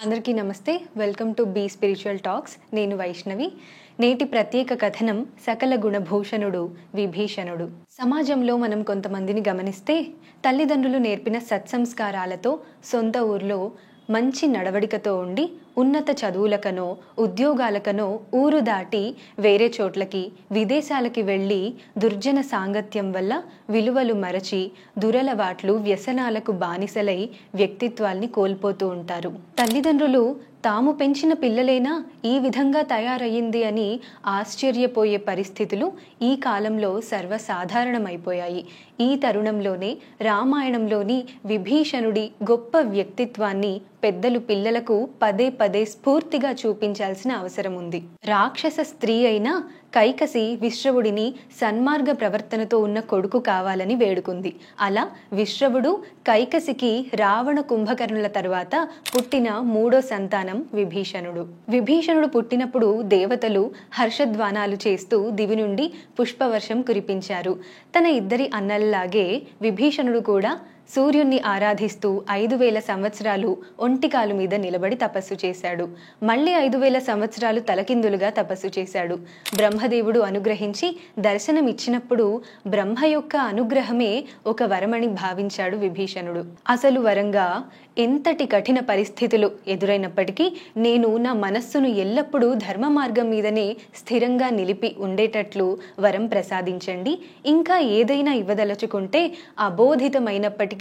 అందరికీ నమస్తే. Welcome to be spiritual talks. నేను వైష్ణవి. నేటి ప్రత్యేక కథనం సకల గుణభూషణుడు విభీషణుడు. సమాజంలో మనం కొంతమందిని గమనిస్తే తల్లిదండ్రులు నేర్పిన సత్సంస్కారాలతో సొంత ఊర్లో మంచి నడవడికతో ఉండి ఉన్నత చదువులకనో ఉద్యోగాలకనో ఊరు దాటి వేరే చోట్లకి విదేశాలకి వెళ్ళి దుర్జన సాంగత్యం వల్ల విలువలు మరచి దురలవాట్లు వ్యసనాలకు బానిసలై వ్యక్తిత్వాల్ని కోల్పోతూ ఉంటారు. తల్లిదండ్రులు తాము పెంచిన పిల్లలేనా ఈ విధంగా తయారయ్యింది అని ఆశ్చర్యపోయే పరిస్థితులు ఈ కాలంలో సర్వసాధారణమైపోయాయి. ఈ తరుణంలోనే రామాయణంలోని విభీషణుడి గొప్ప వ్యక్తిత్వాన్ని పెద్దలు పిల్లలకు పదే పదే స్ఫూర్తిగా చూపించాల్సిన అవసరం ఉంది. రాక్షస స్త్రీ అయిన కైకసి విశ్రవుడిని సన్మార్గ ప్రవర్తనతో ఉన్న కొడుకు కావాలని వేడుకుంది. అలా విశ్రవుడు కైకసికి రావణ కుంభకర్ణుల తరువాత పుట్టిన మూడో సంతానం విభీషణుడు. విభీషణుడు పుట్టినప్పుడు దేవతలు హర్షధ్వానాలు చేస్తూ దివి నుండి పుష్పవర్షం కురిపించారు. తన ఇద్దరి అన్నల్లాగే విభీషణుడు కూడా సూర్యుణ్ణి ఆరాధిస్తూ 5000 సంవత్సరాలు ఒంటికాలు మీద నిలబడి తపస్సు చేశాడు. మళ్ళీ 5000 సంవత్సరాలు తలకిందులుగా తపస్సు చేశాడు. బ్రహ్మదేవుడు అనుగ్రహించి దర్శనమిచ్చినప్పుడు బ్రహ్మ యొక్క అనుగ్రహమే ఒక వరమని భావించాడు విభీషణుడు. అసలు వరంగా ఎంతటి కఠిన పరిస్థితులు ఎదురైనప్పటికీ నేను నా మనస్సును ఎల్లప్పుడూ ధర్మ మార్గం మీదనే స్థిరంగా నిలిపి ఉండేటట్లు వరం ప్రసాదించండి. ఇంకా ఏదైనా ఇవ్వదలుచుకుంటే అబోధితమైనప్పటికీ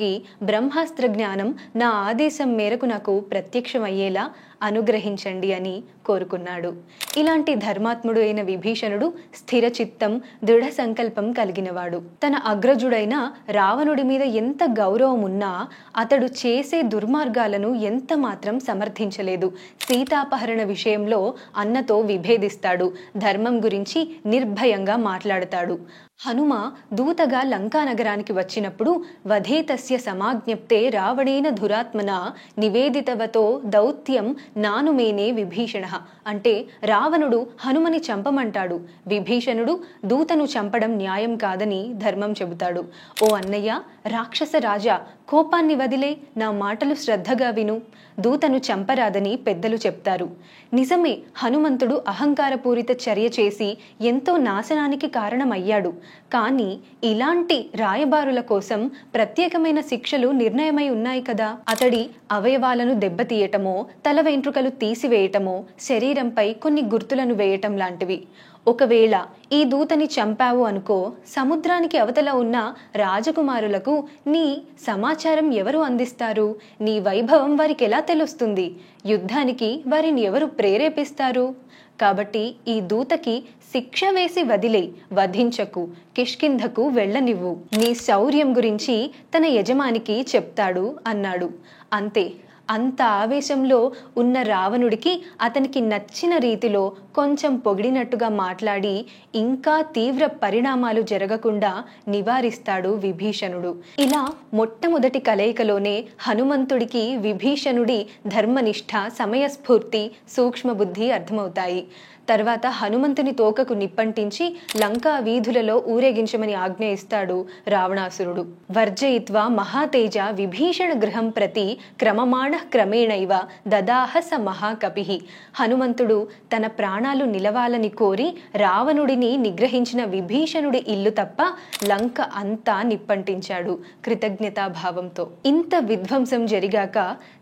బ్రహ్మాస్త్ర జ్ఞానం నా ఆదేశం మేరకు నాకు ప్రత్యక్షమయ్యేలా అనుగ్రహించండి అని కోరుకున్నాడు. ఇలాంటి ధర్మాత్ముడు అయిన విభీషణుడు స్థిర చిత్తం దృఢ సంకల్పం కలిగినవాడు. తన అగ్రజుడైన రావణుడి మీద ఎంత గౌరవం ఉన్నా అతడు చేసే దుర్మార్గాలను ఎంత మాత్రం సమర్థించలేదు. సీతాపహరణ విషయంలో అన్నతో విభేదిస్తాడు. ధర్మం గురించి నిర్భయంగా మాట్లాడతాడు. హనుమ దూతగా లంకా నగరానికి వచ్చినప్పుడు వధేతస్య సమాజ్ఞప్తే రావణేన ధురాత్మన నివేదితవతో దౌత్యం నానుమేనే విభీషణ అంటే రావణుడు హనుమని చంపమంటాడు. విభీషణుడు దూతను చంపడం న్యాయం కాదని ధర్మం చెబుతాడు. ఓ అన్నయ్య, రాక్షస రాజా, కోపాన్ని వదిలే నా మాటలు శ్రద్ధగా విను. దూతను చంపరాదని పెద్దలు చెప్తారు. నిజమే, హనుమంతుడు అహంకారపూరిత చర్య చేసి ఎంతో నాశనానికి కారణమయ్యాడు. కానీ ఇలాంటి రాయబారుల కోసం ప్రత్యేకమైన శిక్షలు నిర్ణయమై ఉన్నాయి కదా. అతడి అవయవాలను దెబ్బతీయటమో, తల వెంట్రుకలు తీసివేయటమో, శరీరంపై కొన్ని గుర్తులను వేయటం లాంటివి. ఒకవేళ ఈ దూతని చంపావు అనుకో, సముద్రానికి అవతల ఉన్న రాజకుమారులకు నీ సమాచారం ఎవరు అందిస్తారు? నీ వైభవం వారికి ఎలా తెలుస్తుంది? యుద్ధానికి వారిని ఎవరు ప్రేరేపిస్తారు? కాబట్టి ఈ దూతకి శిక్ష వేసి వదిలే, వధించకు, కిష్కింధకు వెళ్ళనివ్వు. నీ శౌర్యం గురించి తన యజమానికి చెప్తాడు అన్నాడు. అంతే. అంత ఆవేశంలో ఉన్న రావణుడికి అతనికి నచ్చిన రీతిలో కొంచెం పొగిడినట్టుగా మాట్లాడి ఇంకా తీవ్ర పరిణామాలు జరగకుండా నివారిస్తాడు విభీషణుడు. ఇలా మొట్టమొదటి కలయికలోనే హనుమంతుడికి విభీషణుడి ధర్మనిష్ఠ, సమయస్ఫూర్తి, సూక్ష్మబుద్ధి అర్థమవుతాయి. తర్వాత హనుమంతుని తోకకు నిప్పంటించి లంకా వీధులలో ఊరేగించమని ఆజ్ఞ ఇస్తాడు రావణాసురుడు. వర్జయిత్వా మహాతేజ విభీషణ గృహం ప్రతి క్రమమాణ క్రమేణైవ దదాహ స మహాకపిః. హనుమంతుడు తన ప్రాణాలు నిలవాలని కోరి రావణుడిని నిగ్రహించిన విభీషణుడి ఇల్లు తప్ప లంక అంతా నిప్పంటించాడు కృతజ్ఞతాభావంతో. ఇంత విధ్వంసం జరిగాక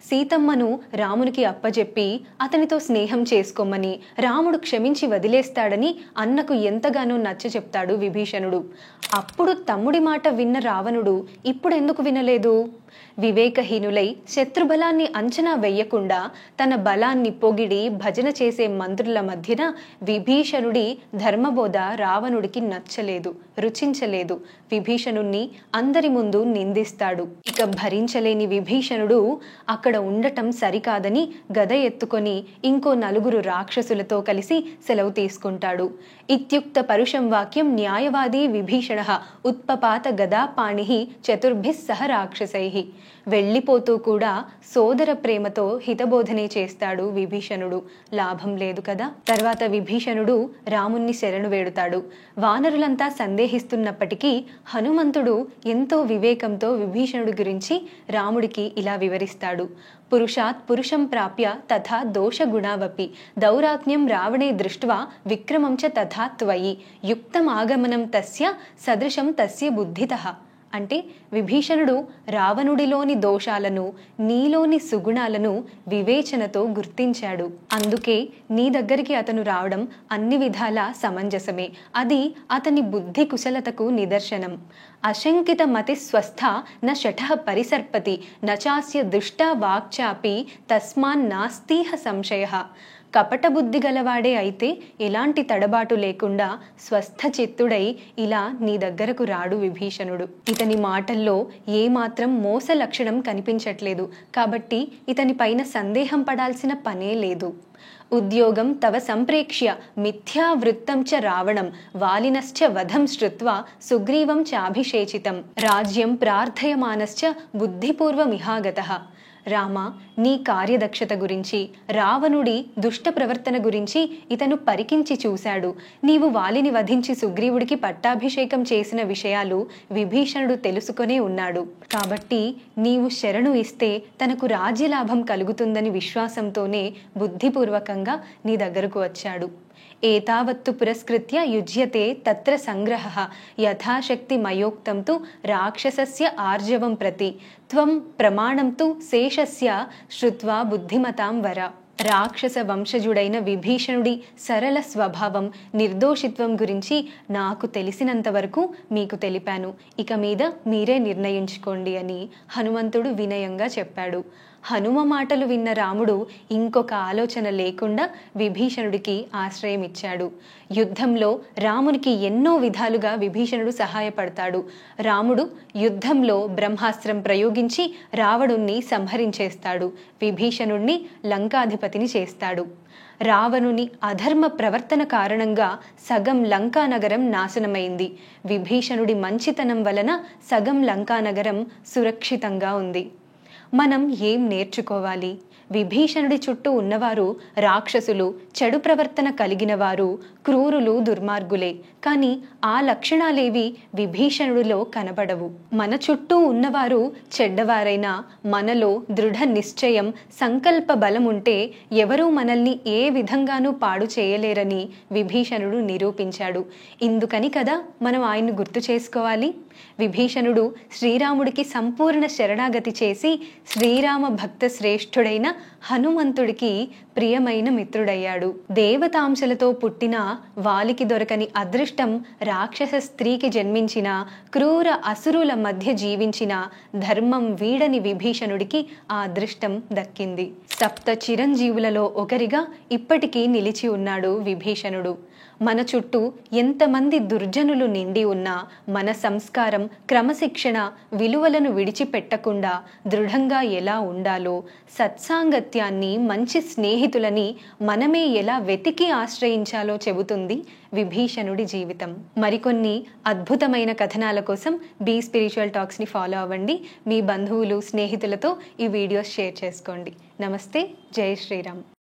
సీతమ్మను రామునికి అప్పజెప్పి అతనితో స్నేహం చేసుకోమని, రాముడు క్షమించి వదిలేస్తాడని అన్నకు ఎంతగానో నచ్చ చెప్తాడు విభీషణుడు. అప్పుడు తమ్ముడి మాట విన్న రావణుడు ఇప్పుడెందుకు వినలేదు? వివేకహీనులై శత్రుబలాన్ని అంచనా వెయ్యకుండా తన బలాన్ని పొగిడి భజన చేసే మంత్రుల మధ్యన విభీషణుడి ధర్మబోధ రావణుడికి నచ్చలేదు, రుచించలేదు. విభీషణుణ్ణి అందరి ముందు నిందిస్తాడు. ఇక భరించలేని విభీషణుడు అక్కడ ఉండటం సరికాదని గద ఎత్తుకొని ఇంకో 4 రాక్షసులతో కలిసి సెలవు తీసుకుంటాడు. ఇత్యుక్త పరుషం వాక్యం న్యాయవాది విభీషణ ఉత్పపాత గదాపాణి చతుర్భిః సహ రాక్షసైః. హితబోధి. వెళ్ళిపోతూ కూడా సోదర ప్రేమతో హితబోధనే చేస్తాడు విభీషణుడు. లాభం లేదు కదా. తర్వాత విభీషణుడు రాముణ్ణి శరణు వేడుతాడు. వానరులంతా సందేహిస్తున్నప్పటికీ హనుమంతుడు ఎంతో వివేకంతో విభీషణుడి గురించి రాముడికి ఇలా వివరిస్తాడు. పురుషాత్ పురుషం ప్రాప్య తథా దోషగుణావపి దౌరాత్మ్యం రావణే దృష్ట్వా విక్రమం చ తథా త్వయి యుక్తం ఆగమనం తస్య సదృశం తస్య బుద్ధితః. అంటే విభీషణుడు రావణుడిలోని దోషాలను, నీలోని సుగుణాలను వివేచనతో గుర్తించాడు. అందుకే నీ దగ్గరికి అతను రావడం అన్ని విధాలా సమంజసమే. అది అతని బుద్ధి కుశలతకు నిదర్శనం. అశంకిత మతి స్వస్థ న శఠః పరిసర్పతి నచాస్య దుష్టా వాక్చాపి తస్మాన్నాస్తీహ సంశయః. కపట బుద్ధి గలవాడే అయితే ఎలాంటి తడబాటు లేకుండా స్వస్థ చిత్తుడై ఇలా నీ దగ్గరకు రాడు విభీషణుడు. ఇతని మాటల్లో ఏమాత్రం మోస లక్షణం కనిపించట్లేదు. కాబట్టి ఇతని పైన సందేహం పడాల్సిన పనే లేదు. ఉద్యోగం తవ సంప్రేక్ష్య మిథ్యావృత్తం చ రావణం వాలినశ్చ వధం శ్రుత్వా సుగ్రీవం చాభిషేచితం రాజ్యం ప్రార్థయమానశ్చ బుద్ధిపూర్వమిహాగతః. రామ, నీ కార్యదక్షత గురించి, రావణుడి దుష్ట ప్రవర్తన గురించి ఇతను పరికించి చూశాడు. నీవు వాలిని వధించి సుగ్రీవుడికి పట్టాభిషేకం చేసిన విషయాలు విభీషణుడు తెలుసుకొనే ఉన్నాడు. కాబట్టి నీవు శరణు ఇస్తే తనకు రాజ్యలాభం కలుగుతుందని విశ్వాసంతోనే బుద్ధిపూర్వకంగా నీ దగ్గరకు వచ్చాడు. ఏతావత్తు పురస్కృత్య యుజ్యతే తత్ర సంగ్రహః యథాశక్తి మయోక్తం తు రాక్షసస్య ఆర్జవం ప్రతి త్వం ప్రమాణం తు శేషస్య శ్రుత్వా బుద్ధిమతాం వర. రాక్షస వంశజుడైన విభీషణుడి సరళ స్వభావం, నిర్దోషిత్వం గురించి నాకు తెలిసినంత వరకు మీకు తెలిపాను. ఇక మీద మీరే నిర్ణయించుకోండి అని హనుమంతుడు వినయంగా చెప్పాడు. హనుమ మాటలు విన్న రాముడు ఇంకొక ఆలోచన లేకుండా విభీషణుడికి ఆశ్రయం ఇచ్చాడు. యుద్ధంలో రామునికి ఎన్నో విధాలుగా విభీషణుడు సహాయపడతాడు. రాముడు యుద్ధంలో బ్రహ్మాస్త్రం ప్రయోగించి రావణుణ్ణి సంహరించేస్తాడు. విభీషణుణ్ణి లంకాధిపతిని చేస్తాడు. రావణుని అధర్మ ప్రవర్తన కారణంగా సగం లంకానగరం నాశనమైంది. విభీషణుడి మంచితనం వలన సగం లంకానగరం సురక్షితంగా ఉంది. మనం ఏం నేర్చుకోవాలి? విభీషణుడి చుట్టూ ఉన్నవారు రాక్షసులు, చెడు ప్రవర్తన కలిగిన వారు, క్రూరులు, దుర్మార్గులే. కానీ ఆ లక్షణాలేవి విభీషణుడిలో కనబడవు. మన చుట్టూ ఉన్నవారు చెడ్డవారైనా మనలో దృఢ నిశ్చయం, సంకల్ప బలం ఉంటే ఎవరూ మనల్ని ఏ విధంగానూ పాడు చేయలేరని విభీషణుడు నిరూపించాడు. ఇందుకని కదా మనం ఆయన్ను గుర్తు చేసుకోవాలి. విభీషణుడు శ్రీరాముడికి సంపూర్ణ శరణాగతి చేసి శ్రీరామ భక్త శ్రేష్ఠుడైన హనుమంతుడికి ప్రియమైన మిత్రుడయ్యాడు. దేవతాంశలతో పుట్టిన వాలికి దొరకని అదృష్టం రాక్షస స్త్రీకి జన్మించిన, క్రూర అసురుల మధ్య జీవించిన ధర్మం వీడని విభీషణుడికి ఆ అదృష్టం దక్కింది. సప్త చిరంజీవులలో ఒకరిగా ఇప్పటికీ నిలిచి ఉన్నాడు విభీషణుడు. మన చుట్టూ ఎంతమంది దుర్జనులు నిండి ఉన్నా మన సంస్కారం, క్రమశిక్షణ, విలువలను విడిచిపెట్టకుండా దృఢంగా ఎలా ఉండాలో, సత్సాంగత్యాన్ని, మంచి స్నేహితులని మనమే ఎలా వెతికి ఆశ్రయించాలో చెబుతుంది విభీషణుడి జీవితం. మరికొన్ని అద్భుతమైన కథనాల కోసం బీ స్పిరిచువల్ టాక్స్ని ఫాలో అవ్వండి. మీ బంధువులు, స్నేహితులతో ఈ వీడియోస్ షేర్ చేసుకోండి. నమస్తే. జై శ్రీరామ్.